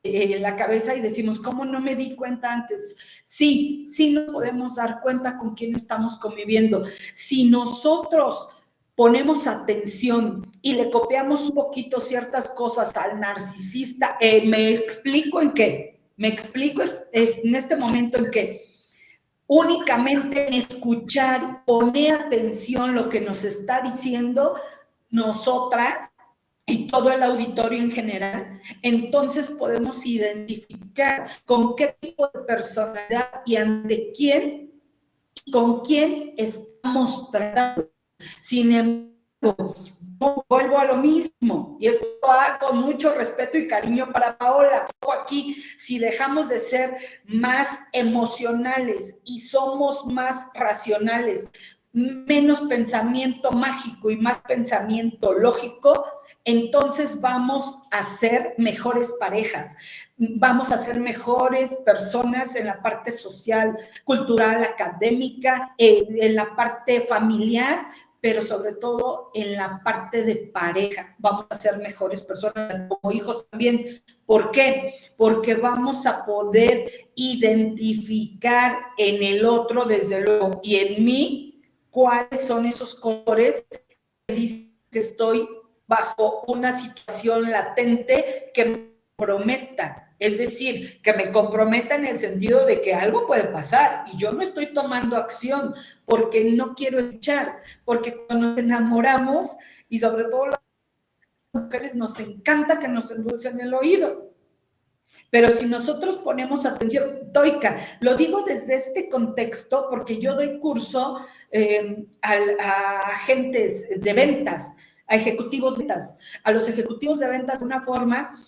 en la cabeza y decimos, ¿cómo no me di cuenta antes? Sí, sí nos podemos dar cuenta con quién estamos conviviendo. Si nosotros ponemos atención y le copiamos un poquito ciertas cosas al narcisista, ¿me explico en qué? Me explico en este momento en qué. Únicamente en escuchar, poner atención lo que nos está diciendo nosotras y todo el auditorio en general, entonces podemos identificar con qué tipo de personalidad y ante quién y con quién estamos tratando. Sin embargo, vuelvo a lo mismo, y esto va con mucho respeto y cariño para Paola. Aquí, si dejamos de ser más emocionales y somos más racionales, menos pensamiento mágico y más pensamiento lógico, entonces vamos a ser mejores parejas, vamos a ser mejores personas en la parte social, cultural, académica, en la parte familiar, pero sobre todo en la parte de pareja. Vamos a ser mejores personas como hijos también. ¿Por qué? Porque vamos a poder identificar en el otro, desde luego, y en mí, cuáles son esos colores que dicen que estoy bajo una situación latente que me comprometa. Es decir, que me comprometa en el sentido de que algo puede pasar y yo no estoy tomando acción porque no quiero echar, porque cuando nos enamoramos, y sobre todo las mujeres, nos encanta que nos endulcen el oído. Pero si nosotros ponemos atención, Toika, lo digo desde este contexto porque yo doy curso a agentes de ventas, a ejecutivos de ventas. A los ejecutivos de ventas, de una forma,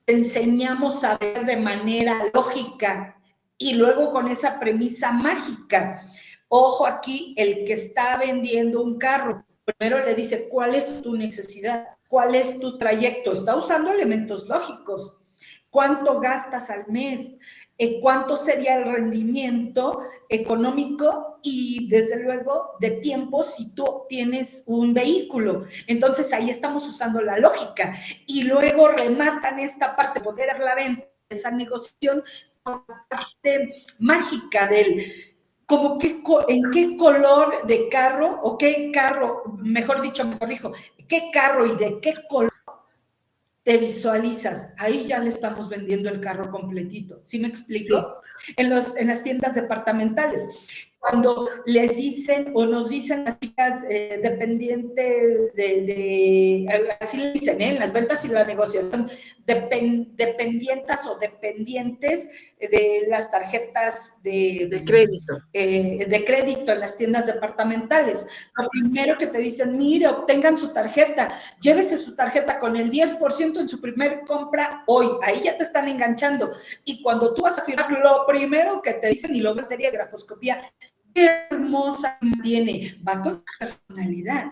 enseñamos a ver de manera lógica y luego con esa premisa mágica. Ojo aquí, el que está vendiendo un carro, primero le dice, ¿cuál es tu necesidad? ¿Cuál es tu trayecto? Está usando elementos lógicos. ¿Cuánto gastas al mes? ¿Cuánto sería el rendimiento económico y, desde luego, de tiempo si tú tienes un vehículo? Entonces, ahí estamos usando la lógica. Y luego rematan esta parte, poder hacer la venta, esa negociación, con la parte mágica del, como que, en qué color de carro, o qué carro, mejor dicho, me corrijo, qué carro y de qué color te visualizas. Ahí ya le estamos vendiendo el carro completito. ¿Sí me explico? Sí. En las tiendas departamentales. cuando les dicen o nos dicen las chicas dependientes así le dicen, en las ventas y la negociación, dependientes o dependientes de las tarjetas De crédito. De crédito en las tiendas departamentales. Lo primero que te dicen, mire, obtengan su tarjeta, llévese su tarjeta con el 10% en su primer compra hoy, ahí ya te están enganchando. Y cuando tú vas a firmar, lo primero que te dicen, y lo batería grafoscopía, qué hermosa tiene, va con personalidad.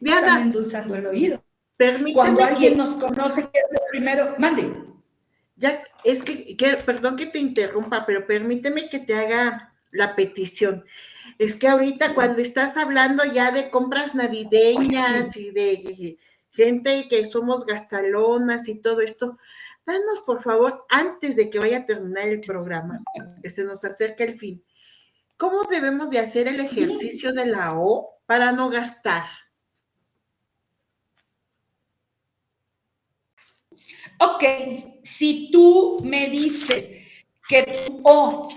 Diana, están endulzando el oído. Permíteme cuando alguien nos conoce, ¿qué es lo primero? Mande. Ya, es que, perdón que te interrumpa, pero permíteme que te haga la petición. Es que ahorita cuando estás hablando ya de compras navideñas y de gente que somos gastalonas y todo esto, danos por favor, antes de que vaya a terminar el programa, que se nos acerca el fin, ¿cómo debemos de hacer el ejercicio de la O para no gastar? Ok, si tú me dices que tu O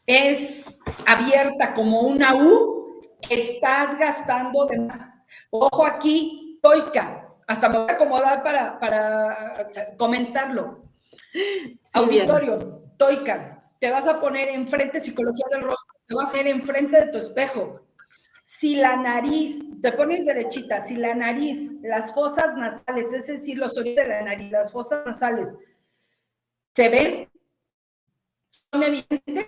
es abierta como una U, estás gastando de más. Ojo aquí, Toika, hasta me voy a acomodar para comentarlo. Sí, auditorio, bien. Toika, te vas a poner enfrente, psicología del rostro, te vas a poner enfrente de tu espejo. Si la nariz, te pones derechita, si la nariz, las fosas nasales, es decir, los oídos de la nariz, las fosas nasales, ¿se ven? ¿Son evidentes?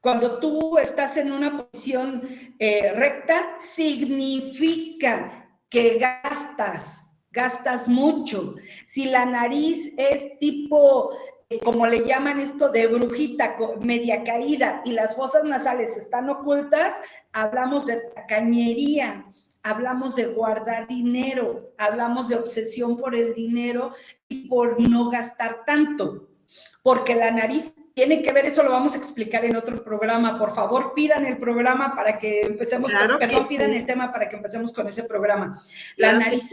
Cuando tú estás en una posición recta, significa que gastas mucho. Si la nariz es tipo, como le llaman esto, de brujita, media caída, y las fosas nasales están ocultas, hablamos de tacañería, hablamos de guardar dinero, hablamos de obsesión por el dinero y por no gastar tanto, porque la nariz tiene que ver, eso lo vamos a explicar en otro programa. Por favor, pidan el programa para que empecemos, pidan el tema para que empecemos con ese programa. La nariz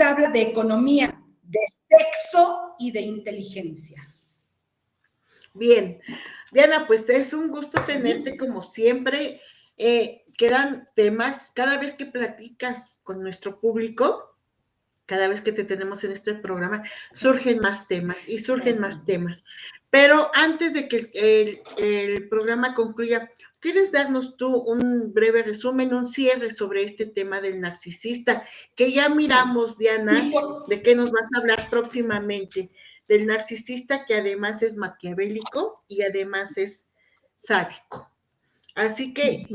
habla de economía, de sexo y de inteligencia. Bien, Diana, pues es un gusto tenerte como siempre. Quedan temas, cada vez que platicas con nuestro público, cada vez que te tenemos en este programa, surgen más temas y surgen más temas. Pero antes de que el programa concluya, ¿quieres darnos tú un breve resumen, un cierre sobre este tema del narcisista? Que ya miramos, Diana, de qué nos vas a hablar próximamente, del narcisista que además es maquiavélico y además es sádico. Así que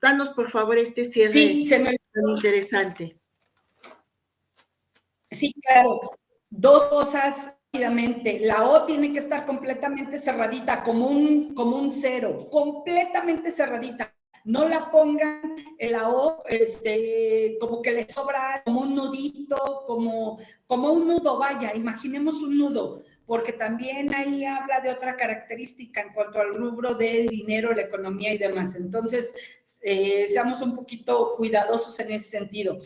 danos por favor este cierre tan interesante. Sí, claro. Dos cosas rápidamente. La O tiene que estar completamente cerradita, como un cero, completamente cerradita. No la pongan en la O como que le sobra, como un nudito, como un nudo, vaya, imaginemos un nudo, porque también ahí habla de otra característica en cuanto al rubro del dinero, la economía y demás. Entonces, seamos un poquito cuidadosos en ese sentido.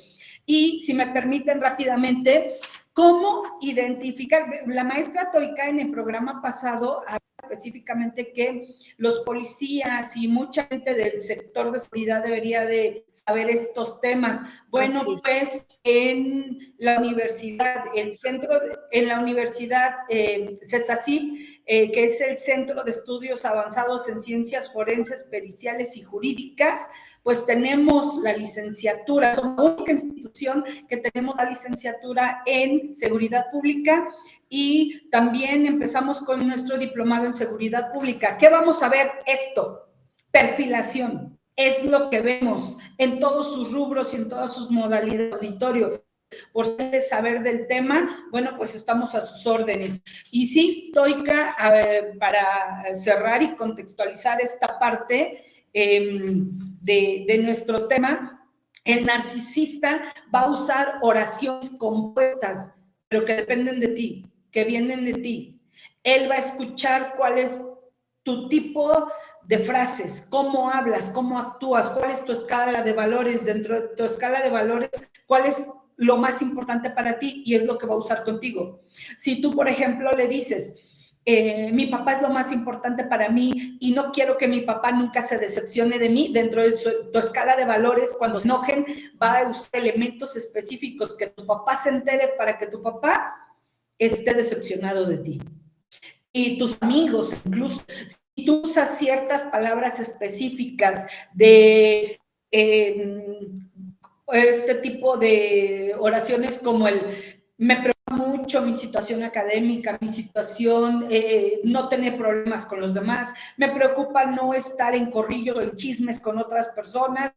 Y si me permiten rápidamente, ¿cómo identificar? La maestra Toika en el programa pasado habla específicamente que los policías y mucha gente del sector de seguridad debería de saber estos temas. Bueno, pues en la universidad, en la universidad CESACIP, que es el Centro de Estudios Avanzados en Ciencias Forenses, Periciales y Jurídicas, pues tenemos la licenciatura, somos la única institución que tenemos la licenciatura en Seguridad Pública y también empezamos con nuestro diplomado en Seguridad Pública. ¿Qué vamos a ver? Esto, perfilación, es lo que vemos en todos sus rubros y en todas sus modalidades de auditorio. Por saber del tema, bueno, pues estamos a sus órdenes. Y sí, Toika, para cerrar y contextualizar esta parte, de nuestro tema, el narcisista va a usar oraciones compuestas, pero que dependen de ti, que vienen de ti. Él va a escuchar cuál es tu tipo de frases, cómo hablas, cómo actúas, cuál es tu escala de valores, dentro de tu escala de valores, cuál es lo más importante para ti y es lo que va a usar contigo. Si tú, por ejemplo, le dices, mi papá es lo más importante para mí y no quiero que mi papá nunca se decepcione de mí. Dentro de tu escala de valores, cuando se enojen, va a usar elementos específicos que tu papá se entere para que tu papá esté decepcionado de ti. Y tus amigos, incluso, si tú usas ciertas palabras específicas de este tipo de oraciones como el me preocupa mucho mi situación académica, mi situación, no tener problemas con los demás, me preocupa no estar en corrillos o en chismes con otras personas,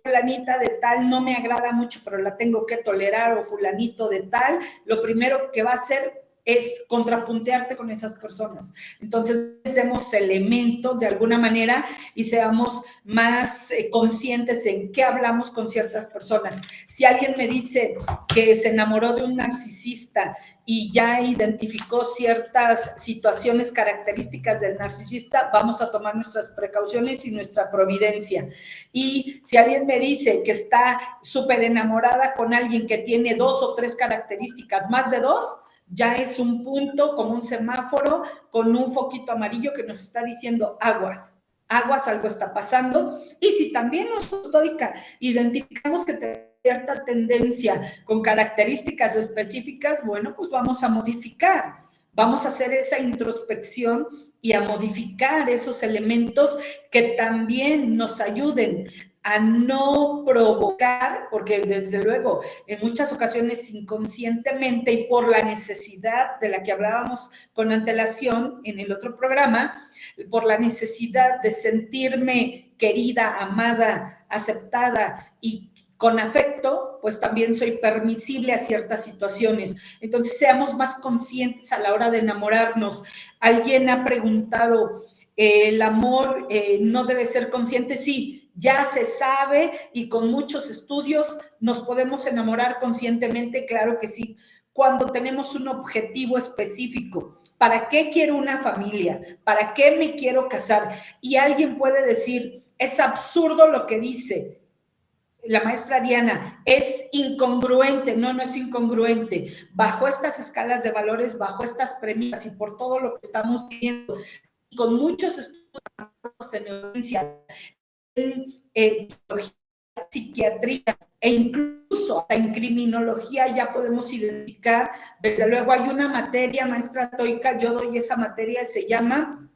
fulanita de tal no me agrada mucho, pero la tengo que tolerar, o fulanito de tal, lo primero que va a hacer es contrapuntearte con esas personas. Entonces, demos elementos de alguna manera y seamos más conscientes en qué hablamos con ciertas personas. Si alguien me dice que se enamoró de un narcisista y ya identificó ciertas situaciones características del narcisista, vamos a tomar nuestras precauciones y nuestra providencia. Y si alguien me dice que está súper enamorada con alguien que tiene 2 o 3 características, más de 2, ya es un punto como un semáforo con un foquito amarillo que nos está diciendo aguas, algo está pasando. Y si también nosotros, estoica, identificamos que tenemos cierta tendencia con características específicas, bueno, pues vamos a modificar, vamos a hacer esa introspección y a modificar esos elementos que también nos ayuden a no provocar, porque desde luego en muchas ocasiones inconscientemente y por la necesidad de la que hablábamos con antelación en el otro programa, por la necesidad de sentirme querida, amada, aceptada y con afecto, pues también soy permisible a ciertas situaciones. Entonces, seamos más conscientes a la hora de enamorarnos. Alguien ha preguntado, ¿el amor no debe ser consciente? Sí, ya se sabe y con muchos estudios nos podemos enamorar conscientemente, claro que sí, cuando tenemos un objetivo específico. ¿Para qué quiero una familia? ¿Para qué me quiero casar? Y alguien puede decir, es absurdo lo que dice la maestra Diana, es incongruente. No, no es incongruente. Bajo estas escalas de valores, bajo estas premisas y por todo lo que estamos viendo, con muchos estudios en neurociencia, en psiquiatría e incluso en criminología ya podemos identificar, desde luego hay una materia, maestra Toica, yo doy esa materia, se llama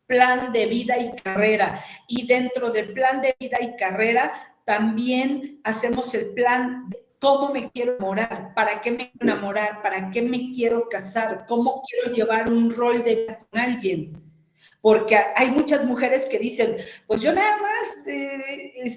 plan de vida y carrera, y dentro del plan de vida y carrera también hacemos el plan de cómo me quiero enamorar, para qué me quiero enamorar, para qué me quiero casar, cómo quiero llevar un rol de vida con alguien. Porque hay muchas mujeres que dicen, pues yo nada más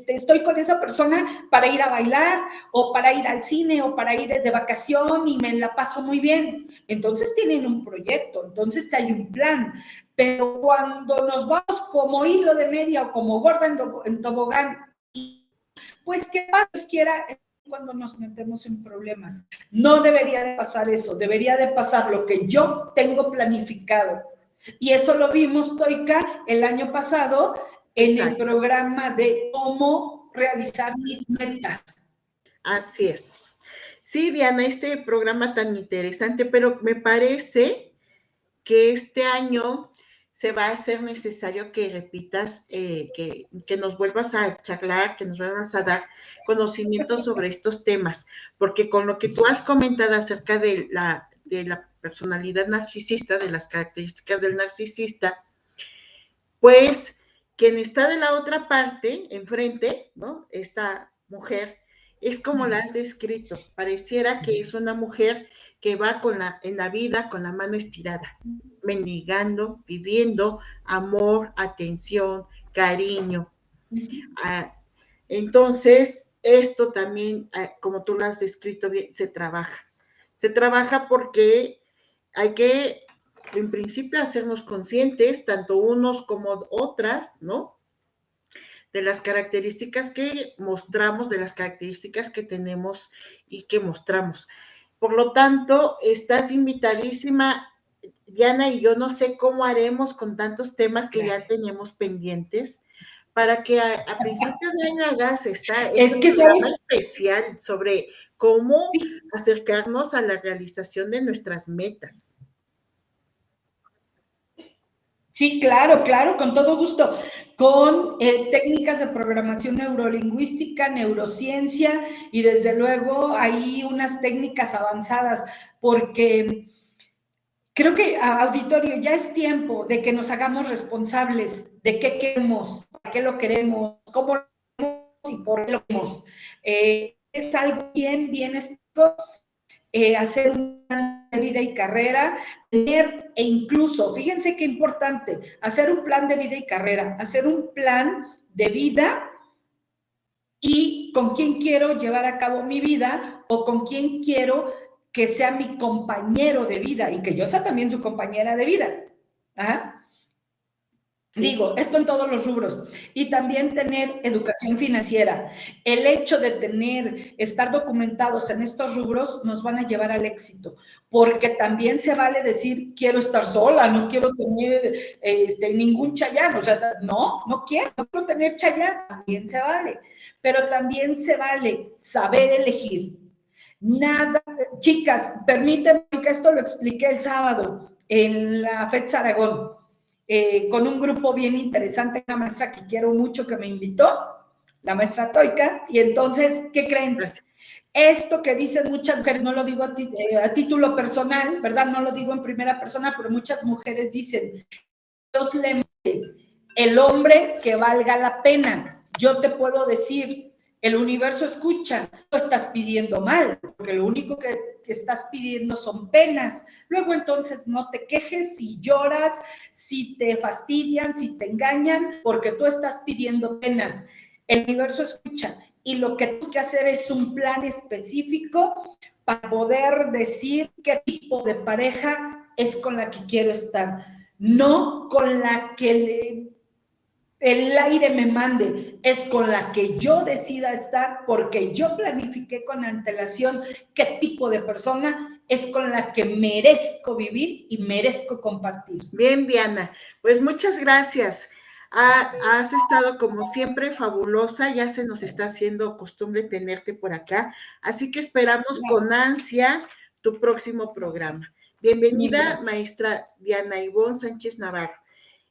estoy con esa persona para ir a bailar o para ir al cine o para ir de vacación y me la paso muy bien. Entonces tienen un proyecto, entonces hay un plan. Pero cuando nos vamos como hilo de media o como gorda en tobogán, pues que Dios quiera cuando nos metemos en problemas. No debería de pasar eso, debería de pasar lo que yo tengo planificado. Y eso lo vimos, Toica, el año pasado en el programa de cómo realizar mis metas. Así es. Sí, Diana, este programa tan interesante, pero me parece que este año se va a hacer necesario que repitas, que nos vuelvas a charlar, que nos vuelvas a dar conocimiento sobre estos temas, porque con lo que tú has comentado acerca de la personalidad narcisista, de las características del narcisista, pues quien está de la otra parte, enfrente, ¿no? Esta mujer, es como la has descrito, pareciera que es una mujer que va en la vida con la mano estirada, mendigando, pidiendo amor, atención, cariño. Entonces, esto también, como tú lo has descrito bien, se trabaja. Se trabaja porque hay que, en principio, hacernos conscientes, tanto unos como otras, ¿no? De las características que mostramos, de las características que tenemos y que mostramos. Por lo tanto, estás invitadísima, Diana, y yo no sé cómo haremos con tantos temas que ya tenemos pendientes, para que a principios de año hagas este programa especial sobre cómo acercarnos a la realización de nuestras metas. Sí, claro, claro, con todo gusto. Con técnicas de programación neurolingüística, neurociencia y desde luego hay unas técnicas avanzadas, porque creo que, auditorio, ya es tiempo de que nos hagamos responsables de qué queremos, para qué lo queremos, cómo lo queremos y por qué lo queremos. Es algo bien, bien específico. Hacer un plan de vida y carrera, tener, e incluso, fíjense qué importante, hacer un plan de vida y carrera, hacer un plan de vida y con quién quiero llevar a cabo mi vida o con quién quiero que sea mi compañero de vida y que yo sea también su compañera de vida. Ajá. Sí. Digo, esto en todos los rubros. Y también tener educación financiera. El hecho de estar documentados en estos rubros nos van a llevar al éxito, porque también se vale decir, quiero estar sola, no quiero tener ningún chayán, o sea, no quiero tener chayán, también se vale, pero también se vale saber elegir. Nada, chicas, permítanme que esto lo expliqué el sábado en la FEDS Aragón. Con un grupo bien interesante, una maestra que quiero mucho que me invitó, la maestra Toica, y entonces, ¿qué creen? Gracias. Esto que dicen muchas mujeres, no lo digo a título personal, ¿verdad? No lo digo en primera persona, pero muchas mujeres dicen, Dios le mande el hombre que valga la pena. Yo te puedo decir, el universo escucha, tú estás pidiendo mal, porque lo único que estás pidiendo son penas. Luego entonces no te quejes si lloras, si te fastidian, si te engañan, porque tú estás pidiendo penas. El universo escucha y lo que tienes que hacer es un plan específico para poder decir qué tipo de pareja es con la que quiero estar, no con la que el aire me mande, es con la que yo decida estar porque yo planifiqué con antelación qué tipo de persona es con la que merezco vivir y merezco compartir. Bien, Diana, pues muchas gracias. Has estado como siempre fabulosa, ya se nos está haciendo costumbre tenerte por acá, así que esperamos con ansia tu próximo programa. Bienvenida, maestra Diana Ivonne Sánchez Navarro.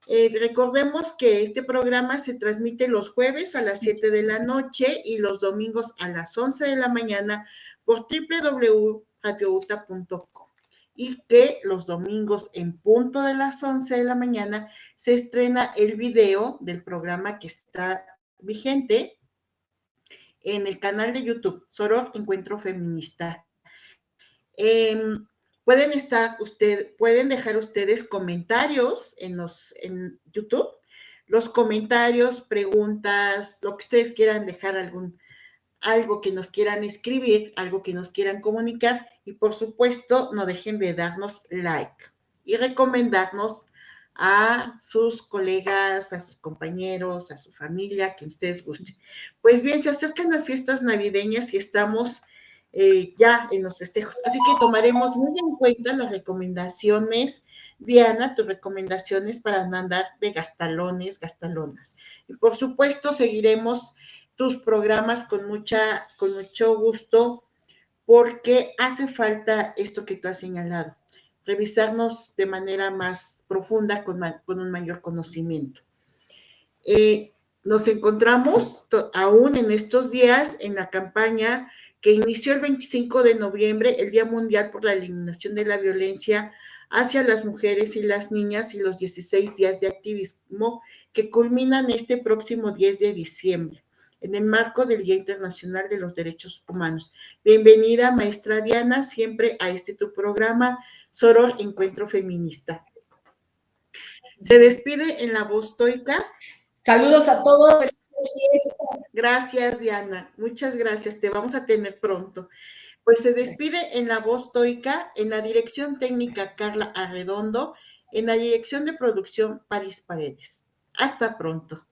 Recordemos que este programa se transmite los jueves a las 7 de la noche y los domingos a las 11 de la mañana por www.radiouta.com y que los domingos en punto de las 11 de la mañana se estrena el video del programa que está vigente en el canal de YouTube, Soror Encuentro Feminista. Pueden dejar ustedes comentarios en YouTube, los comentarios, preguntas, lo que ustedes quieran dejar, algo que nos quieran escribir, algo que nos quieran comunicar, y por supuesto no dejen de darnos like y recomendarnos a sus colegas, a sus compañeros, a su familia, que ustedes gusten. Pues bien, se acercan las fiestas navideñas y estamos ya en los festejos. Así que tomaremos muy en cuenta las recomendaciones, Diana, tus recomendaciones para no andar de gastalones, gastalonas. Y por supuesto, seguiremos tus programas con mucho gusto, porque hace falta esto que tú has señalado, revisarnos de manera más profunda con un mayor conocimiento. Nos encontramos aún en estos días en la campaña que inició el 25 de noviembre, el Día Mundial por la Eliminación de la Violencia hacia las Mujeres y las Niñas, y los 16 días de activismo que culminan este próximo 10 de diciembre, en el marco del Día Internacional de los Derechos Humanos. Bienvenida, maestra Diana, siempre a tu programa, Soror Encuentro Feminista. Se despide en la voz Toica. Saludos a todos. Gracias, Diana. Muchas gracias. Te vamos a tener pronto. Pues se despide en la voz Toica, en la dirección técnica Carla Arredondo, en la dirección de producción París Paredes. Hasta pronto.